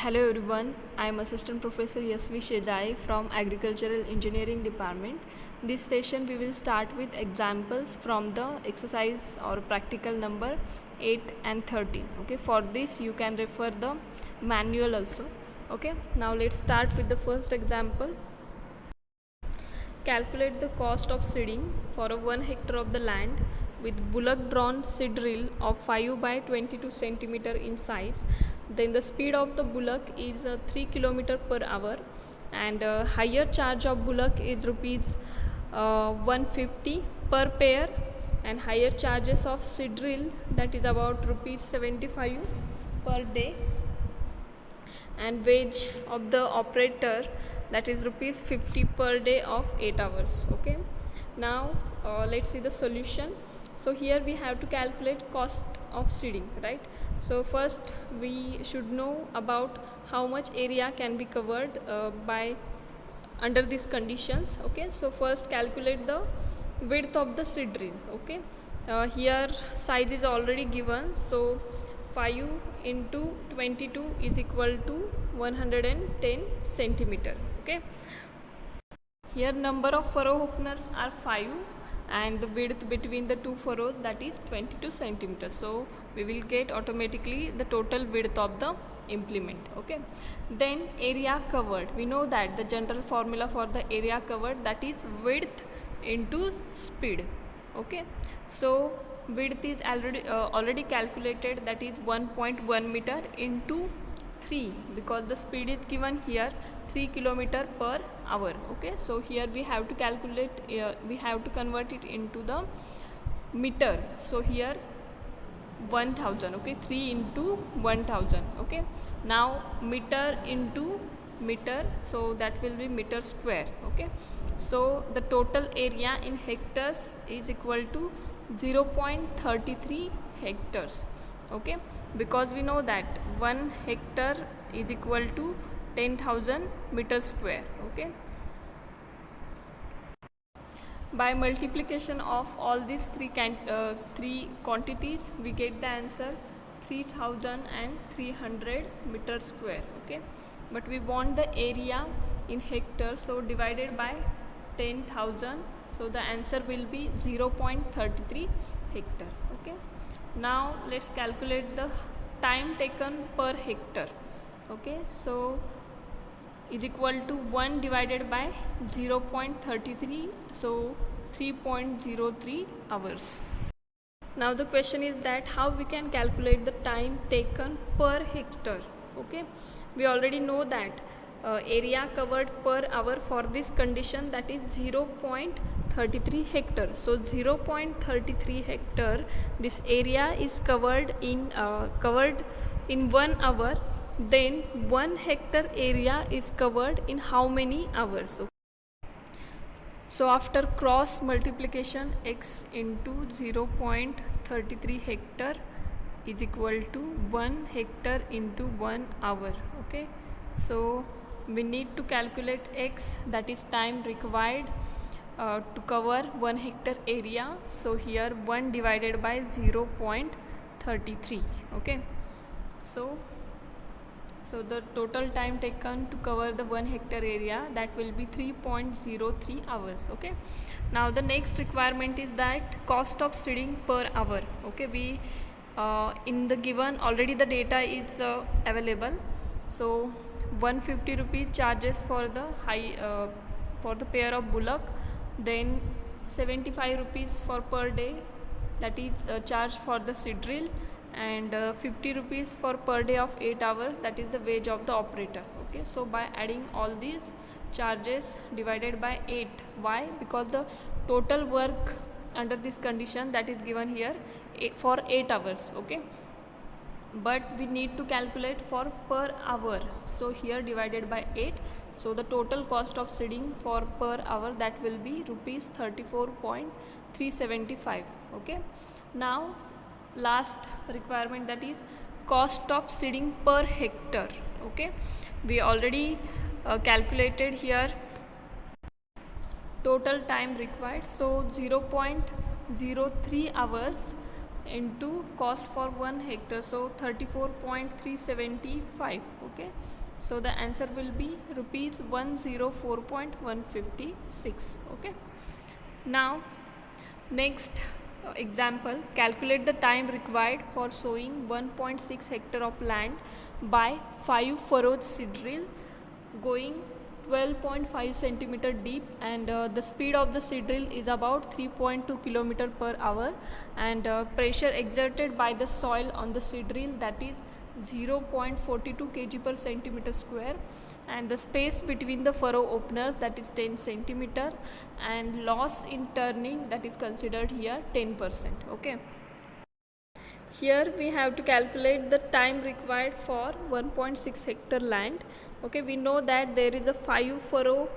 Hello everyone, I am Assistant Professor Yasvi Shejai from Agricultural Engineering Department. This session we will start with examples from the exercise or practical number 8 and 13. Okay, for this you can refer the manual also. Okay, now let's start with the first example. Calculate the cost of seeding for a 1 hectare of the land with bullock drawn seed drill of 5 by 22 centimeter in size. Then the speed of the bullock is 3 kilometer per hour, and higher charge of bullock is rupees 150 per pair, and higher charges of seed drill, that is about rupees 75 per day, and wage of the operator, that is rupees 50 per day of 8 hours. Okay, now let's see the solution. So here we have to calculate cost of seeding, right? So first we should know about how much area can be covered by under these conditions. Okay, so first calculate the width of the seed drill. Okay, here size is already given, so 5 into 22 is equal to 110 centimeter. Okay, here number of furrow openers are 5 and the width between the two furrows, that is 22 centimeters. So we will get automatically the total width of the implement. Okay, then area covered, we know that the general formula for the area covered, that is width into speed. Okay, so width is already calculated, that is 1.1 meter into 3, because the speed is given here 3 kilometer per hour. Okay, so here we have to calculate, we have to convert it into the meter. So here 1000. Okay, 3 into 1000. Okay, now meter into meter, so that will be meter square. Okay, so the total area in hectares is equal to 0.33 hectares. Okay, because we know that 1 hectare is equal to 10,000 meters square. Okay, by multiplication of all these three quantities, we get the answer 3300 meters square. Okay, but we want the area in hectares, so divided by 10,000, so the answer will be 0.33 hectare. Okay, now let's calculate the time taken per hectare. Okay, so is equal to 1 divided by 0.33, so 3.03 hours. Now the question is that how we can calculate the time taken per hectare. Okay, we already know that area covered per hour for this condition, that is 0.33 hectare. So 0.33 hectare, this area is covered in 1 hour. Then 1 hectare area is covered in how many hours? So after cross multiplication, x into 0.33 hectare is equal to 1 hectare into 1 hour. Okay, so we need to calculate x, that is time required to cover 1 hectare area. So here 1 divided by 0.33. Okay, so the total time taken to cover the 1 hectare area, that will be 3.03 hours. Okay, now the next requirement is that cost of seeding per hour. Okay, we in the given already the data is available. So 150 rupees charges for the for the pair of bullock, then 75 rupees for per day, that is charge for the seed drill, and 50 rupees for per day of 8 hours, that is the wage of the operator. Okay, so by adding all these charges divided by 8, why? Because the total work under this condition, that is given here for 8 hours. Okay, but we need to calculate for per hour, so here divided by 8, so the total cost of seeding for per hour, that will be rupees 34.375. Okay, now last requirement, that is cost of seeding per hectare. Okay, we already calculated here total time required, so 0.03 hours into cost for 1 hectare, so 34.375. Okay, so the answer will be rupees 104.156. Okay, now next example, calculate the time required for sowing 1.6 hectare of land by 5 furrows seed drill going 12.5 centimeter deep, and the speed of the seed drill is about 3.2 kilometer per hour, and pressure exerted by the soil on the seed drill, that is 0.42 kg per centimeter square, and the space between the furrow openers, that is 10 centimeter, and loss in turning, that is considered here 10%. Okay, here we have to calculate the time required for 1.6 hectare land. Okay, we know that there is a 5 furrow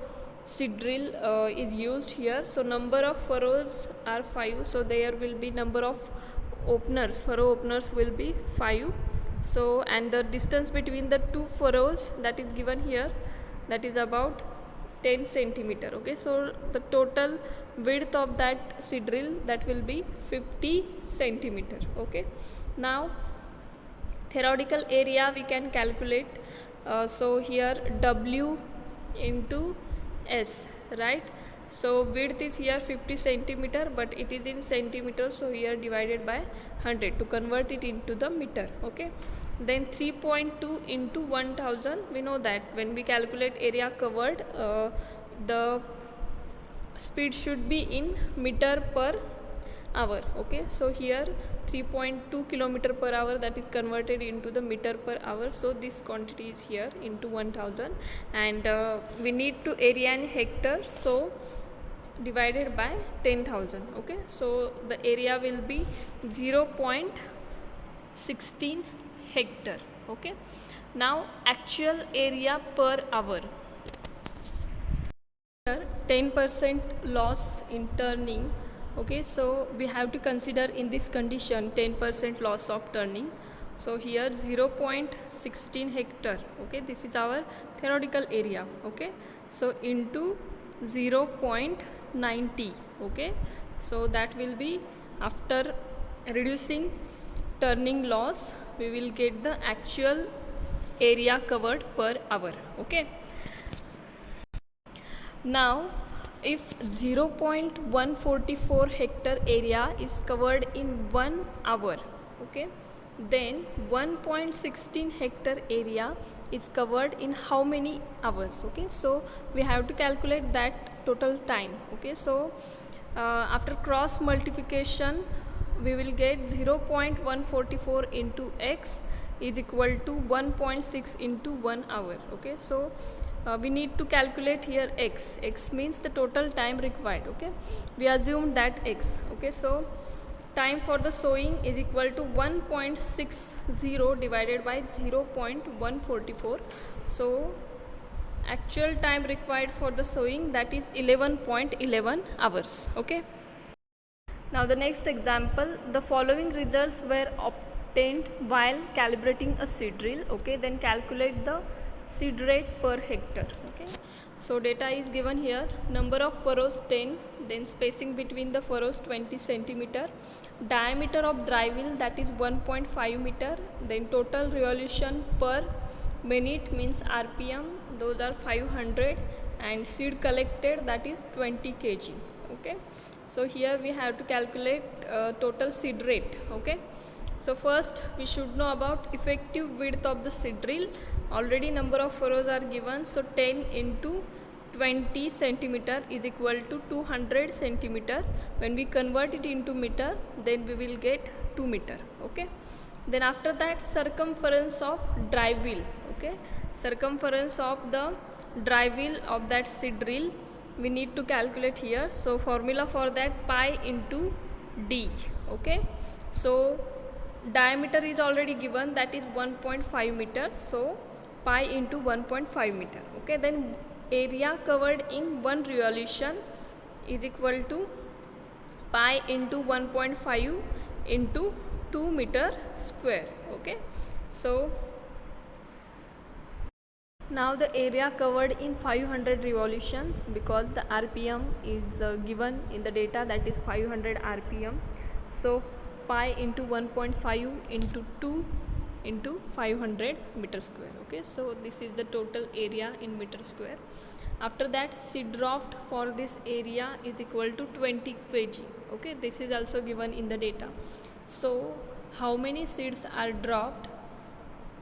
seed drill is used here, so number of furrows are 5, so there will be number of openers, furrow openers will be 5. So, and the distance between the two furrows, that is given here, that is about 10 centimeter. Okay, so the total width of that seed drill, that will be 50 centimeter. Okay, now theoretical area we can calculate. So here W into S, right? So width is here 50 centimeter, but it is in centimeter, so here divided by 100 to convert it into the meter. Okay, then 3.2 into 1000, we know that when we calculate area covered, the speed should be in meter per hour. Okay, so here 3.2 kilometer per hour, that is converted into the meter per hour, so this quantity is here into 1000, and we need to area in hectare, so divided by 10,000. Okay, so the area will be 0.16 hectare. Okay, now actual area per hour, 10% loss in turning. Okay, so we have to consider in this condition 10% loss of turning. So here 0.16 hectare. Okay, this is our theoretical area. Okay, so into 0.90. Okay, so that will be, after reducing turning loss, we will get the actual area covered per hour. Okay, now if 0.144 hectare area is covered in 1 hour, okay, then 1.16 hectare area is covered in how many hours? Okay, so we have to calculate that total time. Okay, so after cross multiplication, we will get 0.144 into x is equal to 1.6 into 1 hour. Okay, so we need to calculate here x. X means the total time required. Okay, we assume that x. Okay, so time for the sowing is equal to 1.60 divided by 0.144. So actual time required for the sowing, that is 11.11 hours. Okay, now the next example, the following results were obtained while calibrating a seed drill. Okay, then calculate the seed rate per hectare. Okay, so data is given here, number of furrows 10, then spacing between the furrows 20 centimeter, diameter of dry wheel, that is 1.5 meter, then total revolution per minute means RPM, those are 500, and seed collected, that is 20 kg. Okay, so here we have to calculate total seed rate. Okay, so first we should know about effective width of the seed drill. Already number of furrows are given, so 10 into 20 centimeter is equal to 200 centimeter. When we convert it into meter, then we will get 2 meter. Okay, then after that, circumference of dry wheel. Okay, circumference of the dry wheel of that seed drill we need to calculate here. So formula for that, pi into d. Okay, so diameter is already given, that is 1.5 meter, so pi into 1.5 meter. Okay, then area covered in one revolution is equal to pi into 1.5 into 2 meter square. Okay, so now the area covered in 500 revolutions, because the RPM is given in the data, that is 500 RPM. So pi into 1.5 into 2 into 500 meter square. Okay, so this is the total area in meter square. After that, seed dropped for this area is equal to 20 kg. Okay, this is also given in the data. So how many seeds are dropped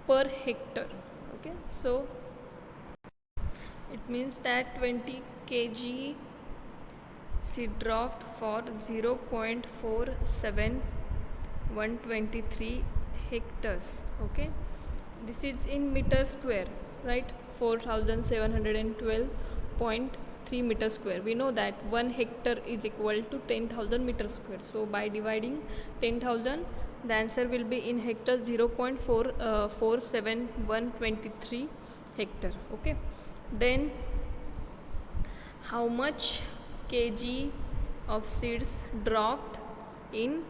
per hectare? Okay, so it means that 20 kg seed dropped for 0.47123 hectares. Okay, this is in meter square, right? 4712.3 meter square. We know that 1 hectare is equal to 10,000 meter square. So by dividing 10,000, the answer will be in hectares 0.47123 hectare. Okay, then how much kg of seeds dropped in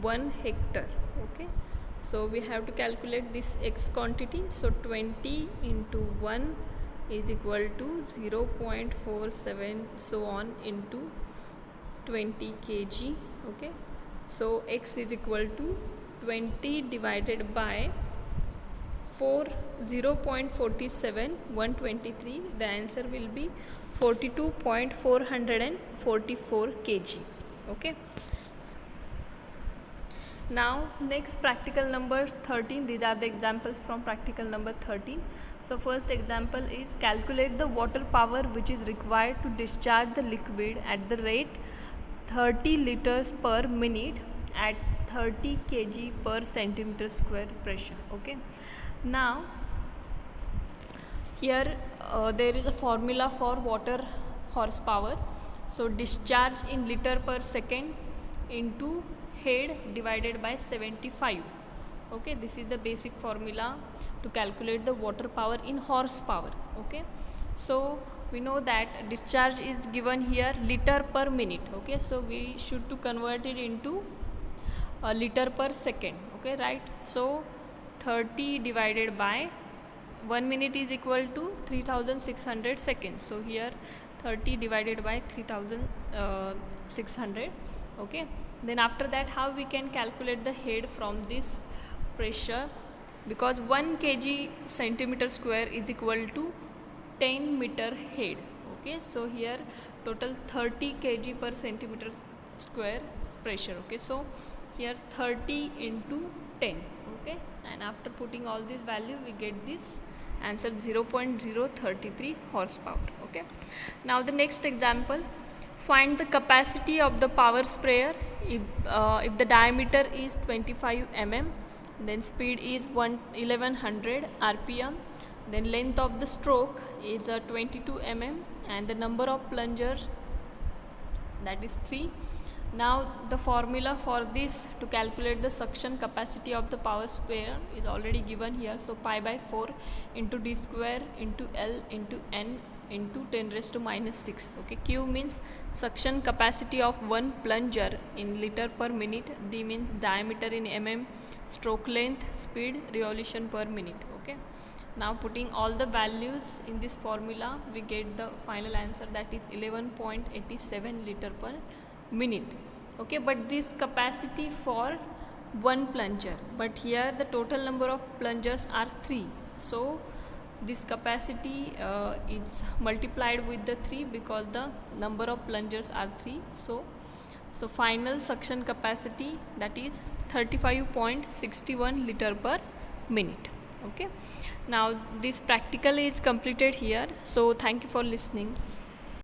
1 hectare? Okay, so we have to calculate this x quantity. So 20 into 1 is equal to 0.47 so on into 20 kg. Okay, so x is equal to 20 divided by 0.47123. The answer will be 42.444 kg. Okay, now next practical number 13. These are the examples from practical number 13. So first example is calculate the water power which is required to discharge the liquid at the rate 30 liters per minute at 30 kg per centimeter square pressure. Okay, now here there is a formula for water horsepower. So discharge in liter per second into head divided by 75. Okay, this is the basic formula to calculate the water power in horsepower. Okay, so we know that discharge is given here liter per minute. Okay, so we should to convert it into a liter per second. Okay, right? So 30 divided by 1 minute is equal to 3600 seconds. So here 30 divided by 3600. Okay, then after that, how we can calculate the head from this pressure, because 1 kg centimeter square is equal to 10 meter head. Okay, so here total 30 kg per centimeter square pressure. Okay, so here 30 into 10. Okay, and after putting all this value we get this answer 0.033 horsepower. Okay, now the next example, find the capacity of the power sprayer if the diameter is 25 mm, then speed is 1100 rpm, then length of the stroke is 22 mm, and the number of plungers, that is 3. Now the formula for this to calculate the suction capacity of the power sprayer is already given here. So pi by 4 into d square into L into N into 10 raised to minus 6. Okay, Q means suction capacity of one plunger in liter per minute, D means diameter in mm, stroke length, speed, revolution per minute. Okay, now putting all the values in this formula we get the final answer, that is 11.87 liter per minute. Okay, but this capacity for one plunger, but here the total number of plungers are 3, so this capacity is multiplied with the 3 because the number of plungers are 3. So final suction capacity, that is 35.61 liter per minute. Okay, now this practical is completed here. So thank you for listening.